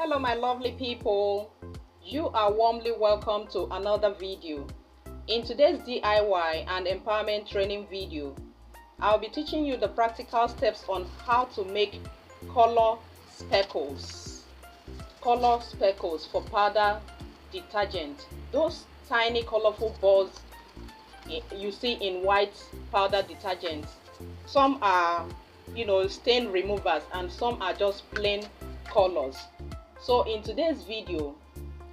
Hello my lovely people, you are warmly welcome to another video. In today's DIY and empowerment training video, I'll be teaching you the practical steps on how to make color speckles. Color speckles for powder detergent. Those tiny colorful balls you see in white powder detergents. Some are, stain removers and some are just plain colors. So in today's video,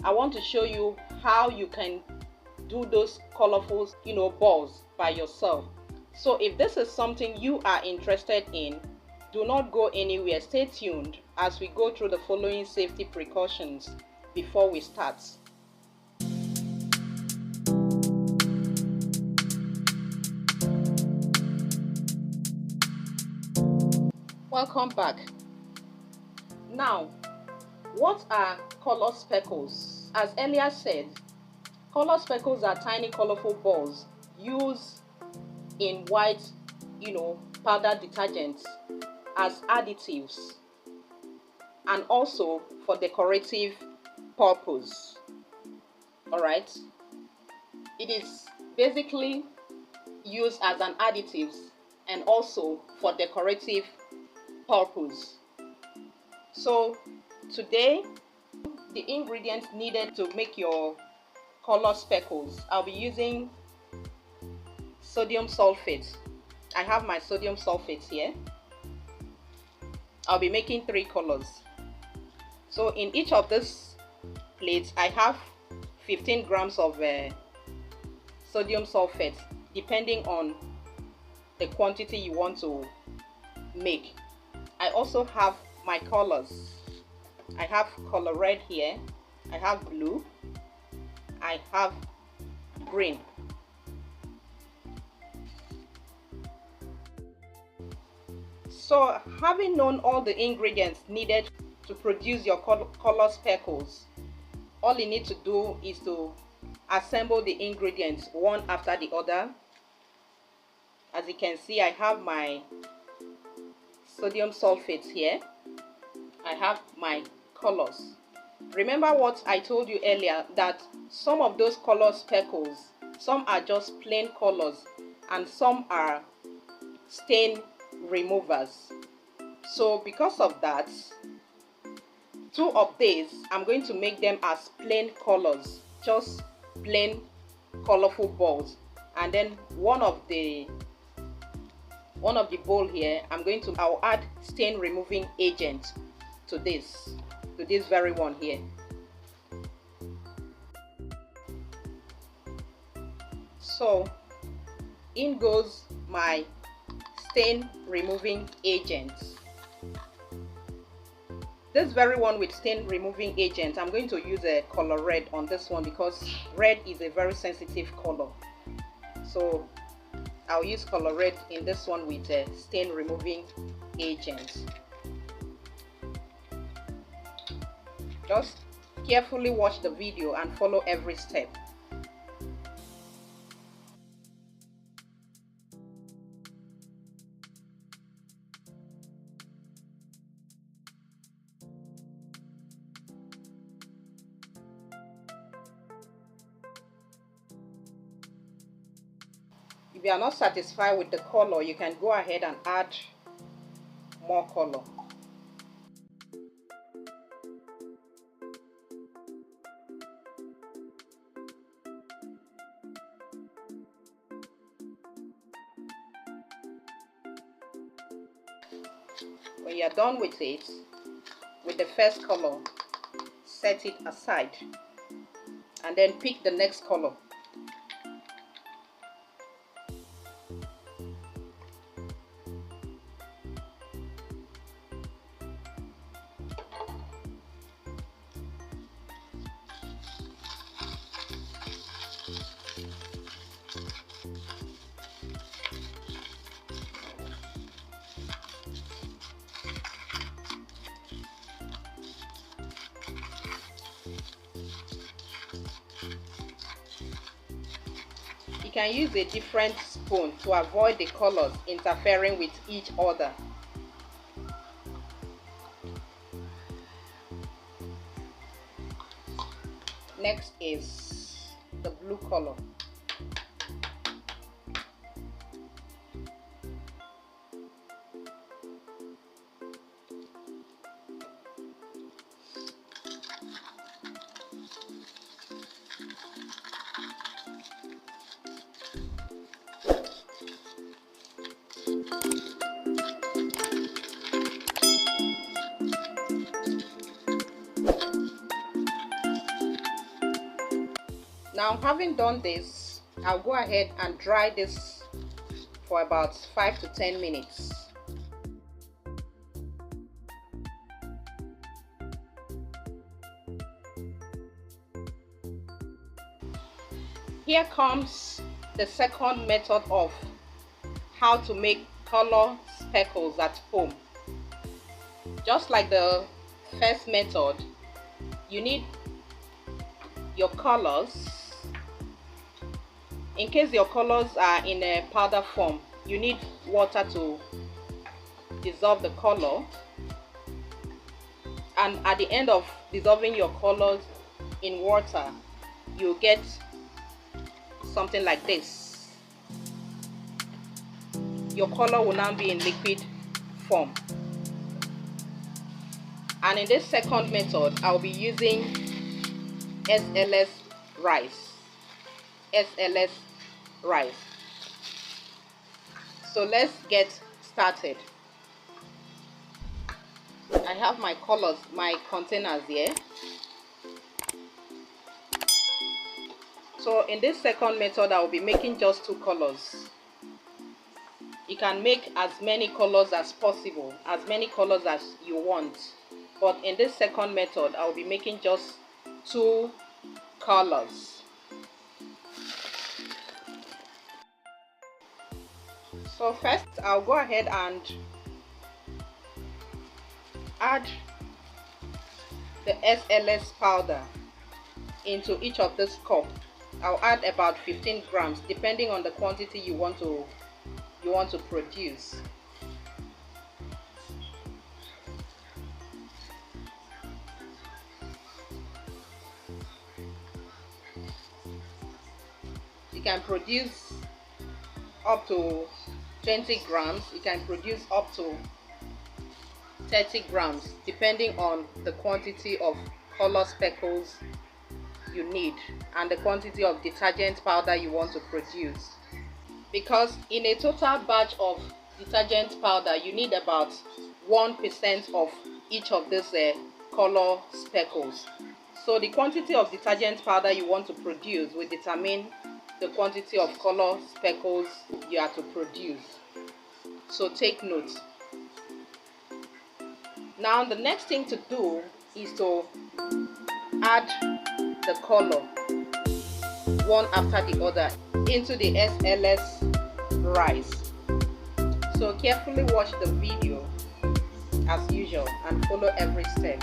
I want to show you how you can do those colorful, balls by yourself. So if this is something you are interested in, do not go anywhere. Stay tuned as we go through the following safety precautions before we start. Welcome back. Now, what are color speckles? As earlier said, color speckles are tiny colorful balls used in white, powder detergents as additives and also for decorative purpose. Alright, it is basically used as an additive and also for decorative purpose. So today, the ingredients needed to make your color speckles, I'll be using sodium sulfate. I have my sodium sulfate here. I'll be making 3 colors. So in each of these plates, I have 15 grams of sodium sulfate, depending on the quantity you want to make. I also have my colors. I have color red here, I have blue, I have green. So having known all the ingredients needed to produce your color speckles, all you need to do is to assemble the ingredients one after the other. As you can see, I have my sodium sulfate here. I have my colors. Remember what I told you earlier, that some of those color speckles, some are just plain colors and some are stain removers. So because of that, 2 of these I'm going to make them as plain colors, just plain colorful balls, and then one of the bowl here, I'll add stain removing agent to this very one here. So in goes my stain removing agent. This very one with stain removing agent, I'm going to use a color red on this one because red is a very sensitive color. So I'll use color red in this one with a stain removing agent. Just carefully watch the video and follow every step. If you are not satisfied with the color, you can go ahead and add more color. When you are done with it, with the first color, set it aside and then pick the next color. You can use a different spoon to avoid the colors interfering with each other. Next is the blue color. Now, having done this, I'll go ahead and dry this for about 5 to 10 minutes. Here comes the second method of how to make color speckles at home. Just like the first method, you need your colors. In case your colors are in a powder form, you need water to dissolve the color. And at the end of dissolving your colors in water, you get something like this. Your color will now be in liquid form. And in this second method, I'll be using SLS rice. SLS rice. So let's get started. I have my colors, my containers here. So in this second method, I will be making just 2 colors. You can make as many colors as possible, as many colors as you want. But in this second method, I will be making just 2 colors. So first, I'll go ahead and add the SLS powder into each of this cup. I'll add about 15 grams depending on the quantity you want to produce. You can produce up to 20 grams, you can produce up to 30 grams depending on the quantity of color speckles you need and the quantity of detergent powder you want to produce. Because in a total batch of detergent powder, you need about 1% of each of these color speckles. So the quantity of detergent powder you want to produce will determine the quantity of color speckles you are to produce. So take note. Now the next thing to do is to add the color one after the other into the SLS rice. So carefully watch the video as usual and follow every step.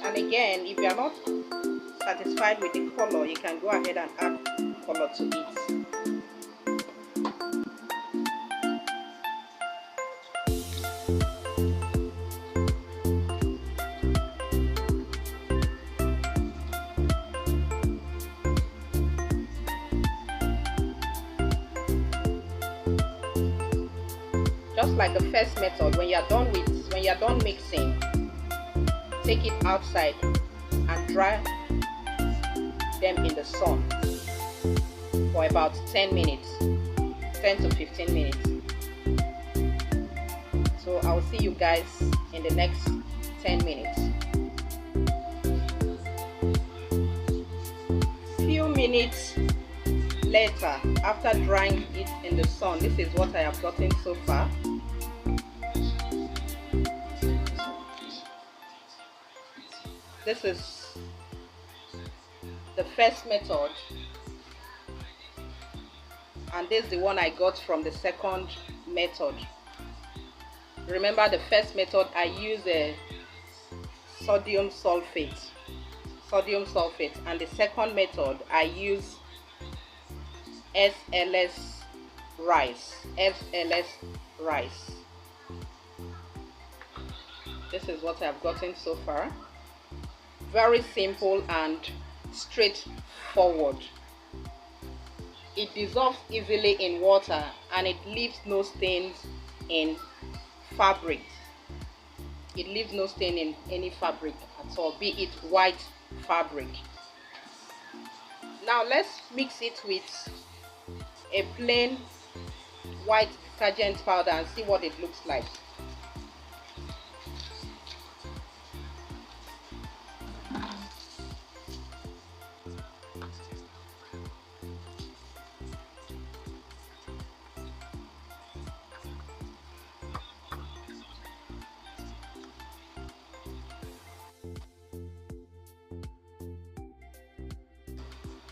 And again, if you are not satisfied with the color, you can go ahead and add color to it. just like the first method, when you're done mixing, take it outside and dry them in the sun for about 10 minutes, 10 to 15 minutes. So I'll see you guys in the next 10 minutes. Few minutes later, after drying it in the sun, this is what I have gotten so far. This is the first method, and this is the one I got from the second method. Remember, the first method I used a sodium sulfate, and the second method I use SLS rice. This is what I've gotten so far. Very simple and straightforward. It dissolves easily in water and it leaves no stains in fabric. It leaves no stain in any fabric at all, be it white fabric. Now let's mix it with a plain white detergent powder and see what it looks like.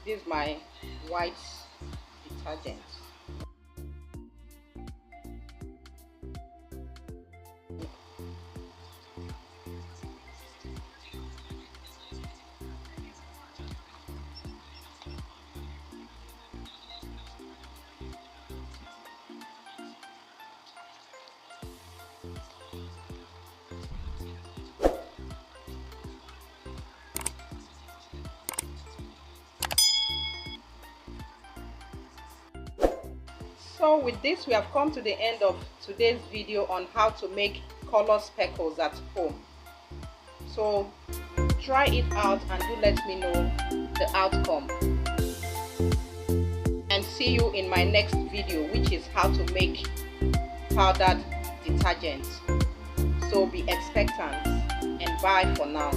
This is my white detergent. So with this, we have come to the end of today's video on how to make color speckles at home. So try it out and do let me know the outcome. And see you in my next video, which is how to make powdered detergent. So be expectant and bye for now.